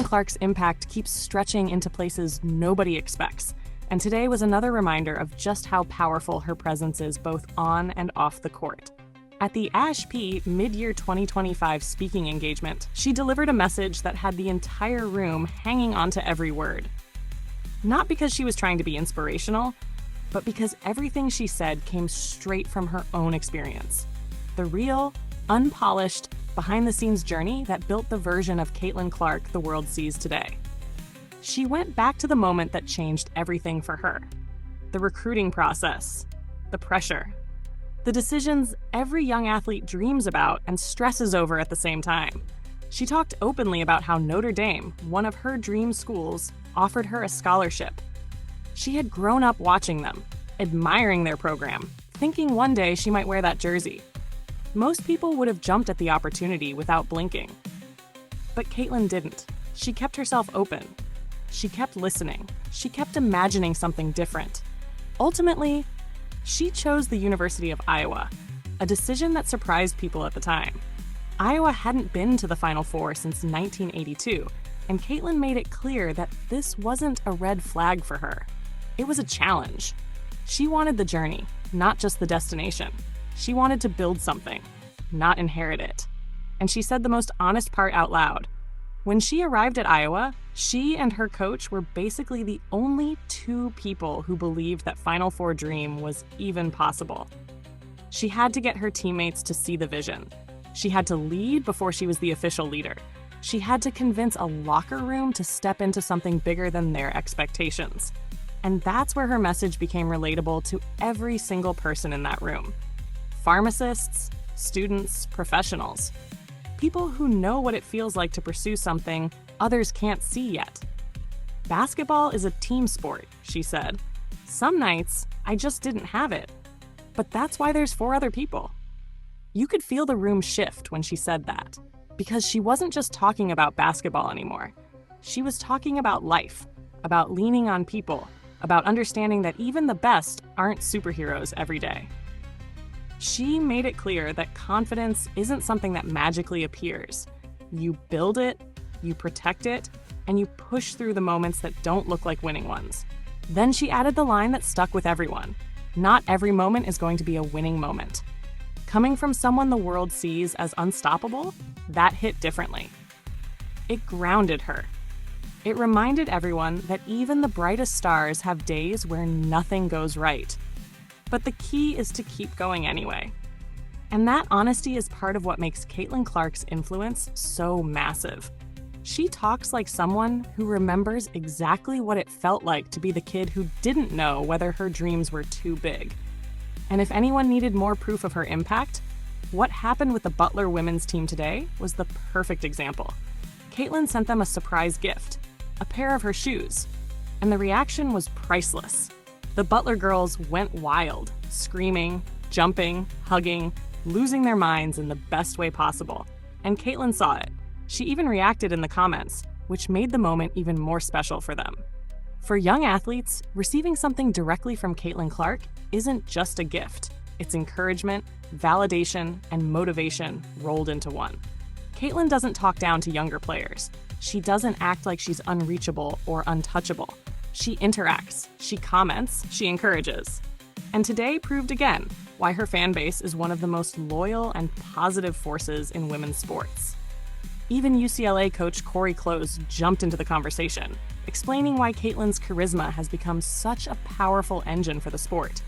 Clark's impact keeps stretching into places nobody expects, and today was another reminder of just how powerful her presence is both on and off the court. At the ASHP Mid-Year 2025 speaking engagement, she delivered a message that had the entire room hanging onto every word. Not because she was trying to be inspirational, but because everything she said came straight from her own experience. The real, unpolished, behind-the-scenes journey that built the version of Caitlin Clark the world sees today. She went back to the moment that changed everything for her. The recruiting process, the pressure, the decisions every young athlete dreams about and stresses over at the same time. She talked openly about how Notre Dame, one of her dream schools, offered her a scholarship. She had grown up watching them, admiring their program, thinking one day she might wear that jersey. Most people would have jumped at the opportunity without blinking. But Caitlin didn't. She kept herself open. She kept listening. She kept imagining something different. Ultimately, she chose the University of Iowa, a decision that surprised people at the time. Iowa hadn't been to the Final Four since 1982, and Caitlin made it clear that this wasn't a red flag for her. It was a challenge. She wanted the journey, not just the destination. She wanted to build something, not inherit it. And she said the most honest part out loud. When she arrived at Iowa, she and her coach were basically the only two people who believed that Final Four dream was even possible. She had to get her teammates to see the vision. She had to lead before she was the official leader. She had to convince a locker room to step into something bigger than their expectations. And that's where her message became relatable to every single person in that room. Pharmacists, students, professionals. People who know what it feels like to pursue something others can't see yet. Basketball is a team sport, she said. Some nights, I just didn't have it. But that's why there's 4 other people. You could feel the room shift when she said that, because she wasn't just talking about basketball anymore. She was talking about life, about leaning on people, about understanding that even the best aren't superheroes every day. She made it clear that confidence isn't something that magically appears. You build it, you protect it, and you push through the moments that don't look like winning ones. Then she added the line that stuck with everyone. Not every moment is going to be a winning moment. Coming from someone the world sees as unstoppable, that hit differently. It grounded her. It reminded everyone that even the brightest stars have days where nothing goes right. But the key is to keep going anyway. And that honesty is part of what makes Caitlin Clark's influence so massive. She talks like someone who remembers exactly what it felt like to be the kid who didn't know whether her dreams were too big. And if anyone needed more proof of her impact, what happened with the Butler women's team today was the perfect example. Caitlin sent them a surprise gift, a pair of her shoes, and the reaction was priceless. The Butler girls went wild, screaming, jumping, hugging, losing their minds in the best way possible. And Caitlin saw it. She even reacted in the comments, which made the moment even more special for them. For young athletes, receiving something directly from Caitlin Clark isn't just a gift. It's encouragement, validation, and motivation rolled into one. Caitlin doesn't talk down to younger players. She doesn't act like she's unreachable or untouchable. She interacts, she comments, she encourages. And today proved again why her fan base is one of the most loyal and positive forces in women's sports. Even UCLA coach Corey Close jumped into the conversation, explaining why Caitlin's charisma has become such a powerful engine for the sport.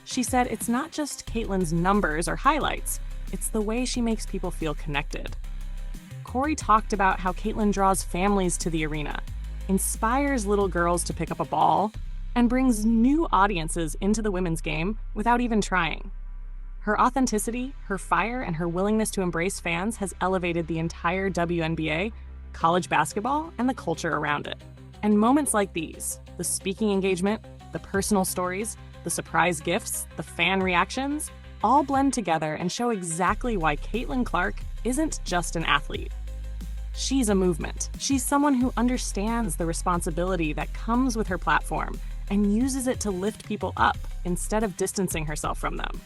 She said it's not just Caitlin's numbers or highlights, it's the way she makes people feel connected. Corey talked about how Caitlin draws families to the arena, inspires little girls to pick up a ball, and brings new audiences into the women's game without even trying. Her authenticity, her fire, and her willingness to embrace fans has elevated the entire WNBA, college basketball, and the culture around it. And moments like these, the speaking engagement, the personal stories, the surprise gifts, the fan reactions, all blend together and show exactly why Caitlin Clark isn't just an athlete. She's a movement. She's someone who understands the responsibility that comes with her platform and uses it to lift people up instead of distancing herself from them.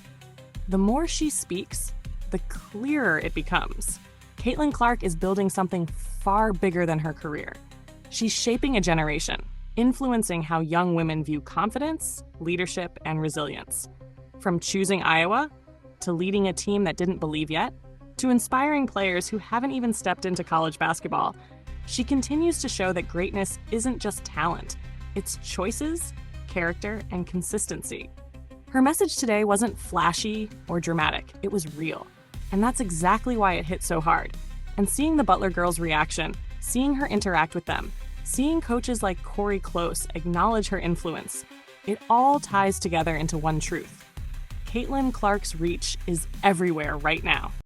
The more she speaks, the clearer it becomes. Caitlin Clark is building something far bigger than her career. She's shaping a generation, influencing how young women view confidence, leadership, and resilience. From choosing Iowa, to leading a team that didn't believe yet, to inspiring players who haven't even stepped into college basketball, she continues to show that greatness isn't just talent, it's choices, character, and consistency. Her message today wasn't flashy or dramatic, it was real. And that's exactly why it hit so hard. And seeing the Butler girls' reaction, seeing her interact with them, seeing coaches like Corey Close acknowledge her influence, it all ties together into one truth. Caitlin Clark's reach is everywhere right now.